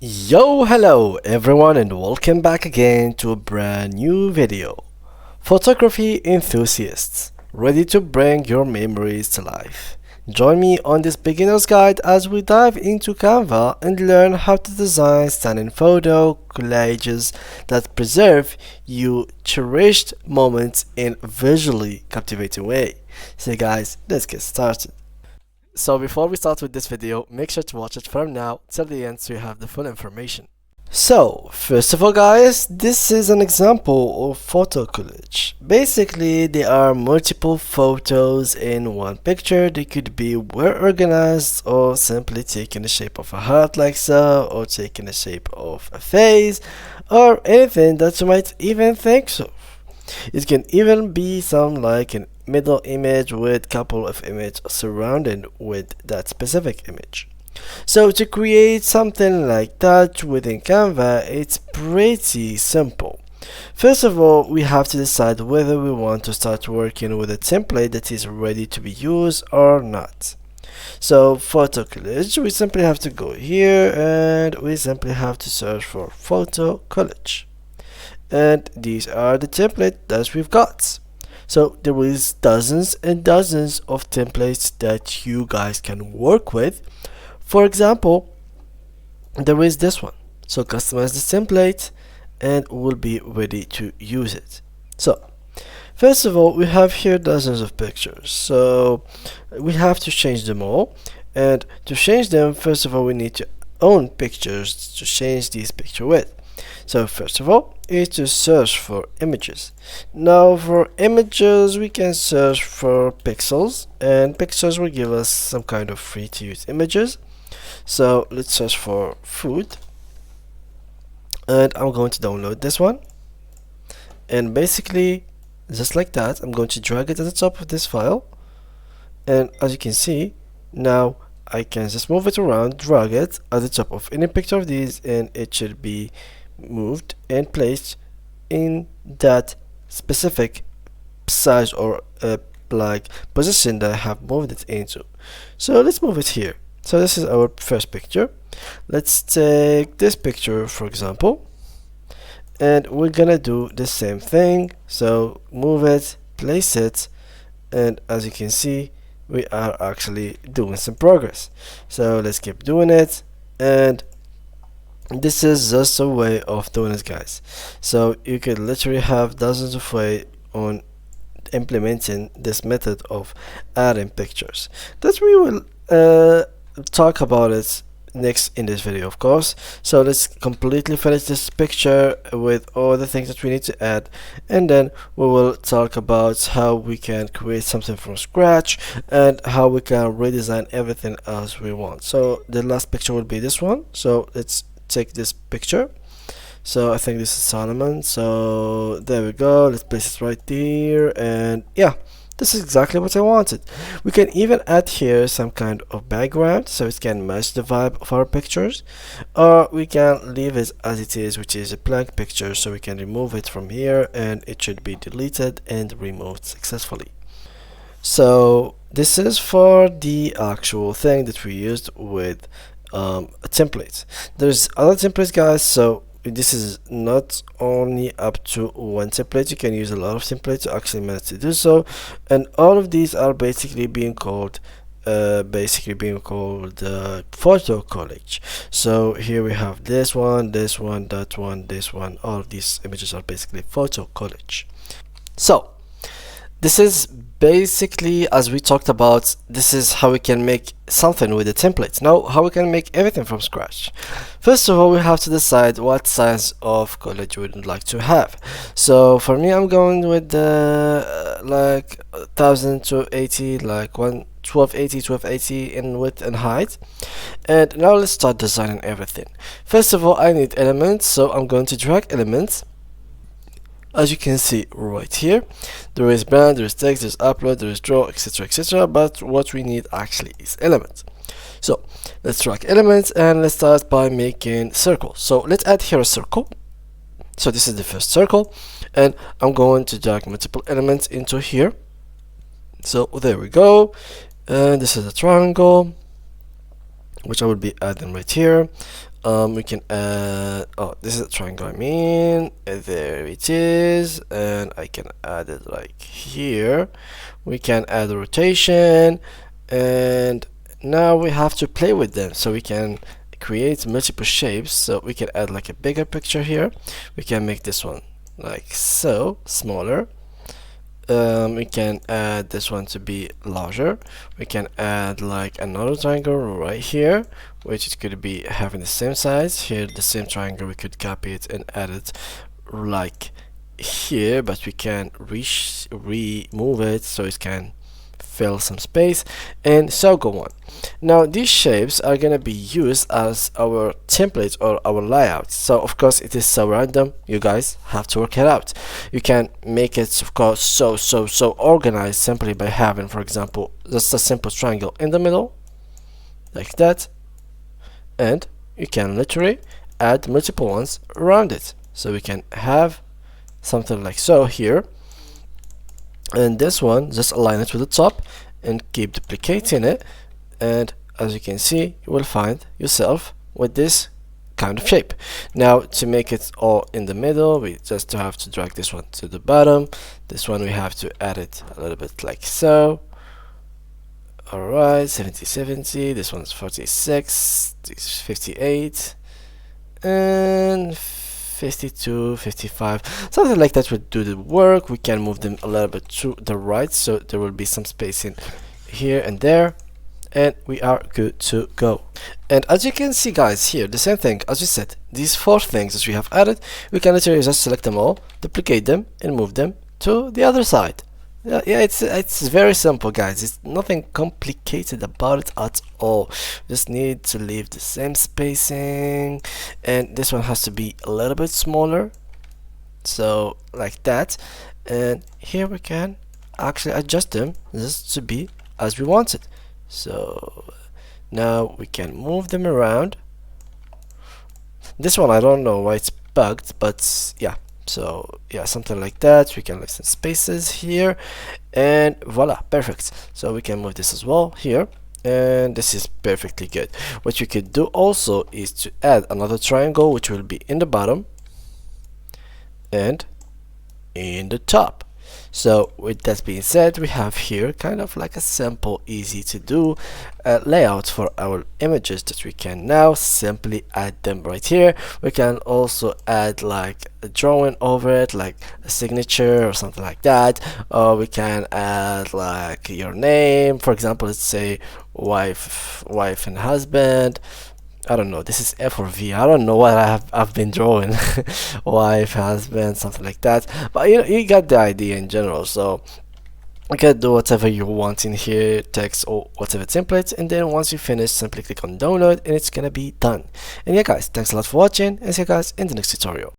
Yo, hello everyone, and welcome back again to a brand new video. Photography enthusiasts, ready to bring your memories to life. Join me on this beginner's guide as we dive into Canva and learn how to design stunning photo collages that preserve your cherished moments in a visually captivating way. So guys, let's get started. So before we start with this video, make sure to watch it from now till the end so you have the full information. So, first of all guys, this is an example of photo collage. Basically, there are multiple photos in one picture. They could be well organized or simply taking the shape of a heart like so, or taking the shape of a face, or anything that you might even think so. It can even be some like an middle image with couple of images surrounded with that specific image. So to create something like that within Canva, it's pretty simple. First of all, we have to decide whether we want to start working with a template that is ready to be used or not. So photo collage, we simply have to go here and we simply have to search for photo collage. And these are the templates that we've got. So there is dozens and dozens of templates that you guys can work with. For example, there is this one. So customize this template and we'll be ready to use it. So first of all, we have here dozens of pictures. So we have to change them all. And to change them, first of all, we need to own pictures to change these picture with. So first of all is to search for images. Now for images we can search for pixels, and pixels will give us some kind of free to use images. So let's search for food, and I'm going to download this one, and basically just like that I'm going to drag it at the top of this file, and as you can see now I can just move it around, drag it at the top of any picture of these, and it should be moved and placed in that specific size or like position that I have moved it into. So let's move it here. So this is our first picture. Let's take this picture for example, and we're gonna do the same thing. So move it, place it, and as you can see we are actually doing some progress. So let's keep doing it, and this is just a way of doing it guys. So you could literally have dozens of ways on implementing this method of adding pictures that we will talk about it next in this video of course. So let's completely finish this picture with all the things that we need to add, and then we will talk about how we can create something from scratch and how we can redesign everything as we want. So the last picture will be this one. So let's take this picture. So I think this is Solomon. So there we go. Let's place it right there, and yeah, this is exactly what I wanted. We can even add here some kind of background so it can match the vibe of our pictures, or we can leave it as it is, which is a blank picture, so we can remove it from here and it should be deleted and removed successfully. So this is for the actual thing that we used with a template. There's other templates guys, so this is not only up to one template. You can use a lot of templates to actually manage to do so, and all of these are basically being called photo collage. So here we have this one, this one, that one, this one. All of these images are basically photo collage. So this is basically, as we talked about, this is how we can make something with the templates. Now how we can make everything from scratch. First of all, we have to decide what size of collage we would like to have. So for me, I'm going with the like 1080, like 1280 in width and height. And now let's start designing everything. First of all, I need elements, so I'm going to drag elements. As you can see right here, there is brand, there is text, there is upload, there is draw, etc, etc, but what we need actually is elements. So let's drag elements and let's start by making circles. So let's add here a circle. So this is the first circle, and I'm going to drag multiple elements into here. So there we go, and this is a triangle which I will be adding right here. We can add, oh, this is a triangle, I mean, there it is, and I can add it like here. We can add a rotation, and now we have to play with them, so we can create multiple shapes. So we can add like a bigger picture here. We can make this one like so, smaller. We can add this one to be larger. We can add like another triangle right here, which is going to be having the same size. Here, the same triangle, we could copy it and add it like here, but we can remove it so it can fill some space, and so go on. Now these shapes are gonna be used as our template or our layout, so of course it is so random, you guys have to work it out. You can make it of course so organized simply by having, for example, just a simple triangle in the middle like that, and you can literally add multiple ones around it. So we can have something like so here, and this one just align it with the top and keep duplicating it, and as you can see, you will find yourself with this kind of shape. Now to make it all in the middle, we just have to drag this one to the bottom. This one we have to add it a little bit like so. Alright, 70 this one's 46, this is 58, and 52, 55, something like that would do the work. We can move them a little bit to the right, so there will be some spacing here and there, and we are good to go. And as you can see, guys, here the same thing as we said, these 4 things that we have added, we can literally just select them all, duplicate them, and move them to the other side. Yeah, it's very simple, guys. It's nothing complicated about it at all. Just need to leave the same spacing, and this one has to be a little bit smaller, so like that. And here we can actually adjust them just to be as we want it. So now we can move them around. This one I don't know why it's bugged, but yeah. So yeah, something like that. We can leave some spaces here, and voila, perfect. So we can move this as well here, and this is perfectly good. What you could do also is to add another triangle, which will be in the bottom and in the top. So with that being said, we have here kind of like a simple, easy to do layout for our images that we can now simply add them right here. We can also add like a drawing over it, like a signature or something like that, or we can add like your name, for example, let's say wife and husband. I don't know, this is F or V, I don't know what I've been drawing. Wife, husband, something like that, but you got the idea in general. So you can do whatever you want in here, text or whatever template, and then once you finish, simply click on download and it's gonna be done. And yeah guys, thanks a lot for watching, and see you guys in the next tutorial.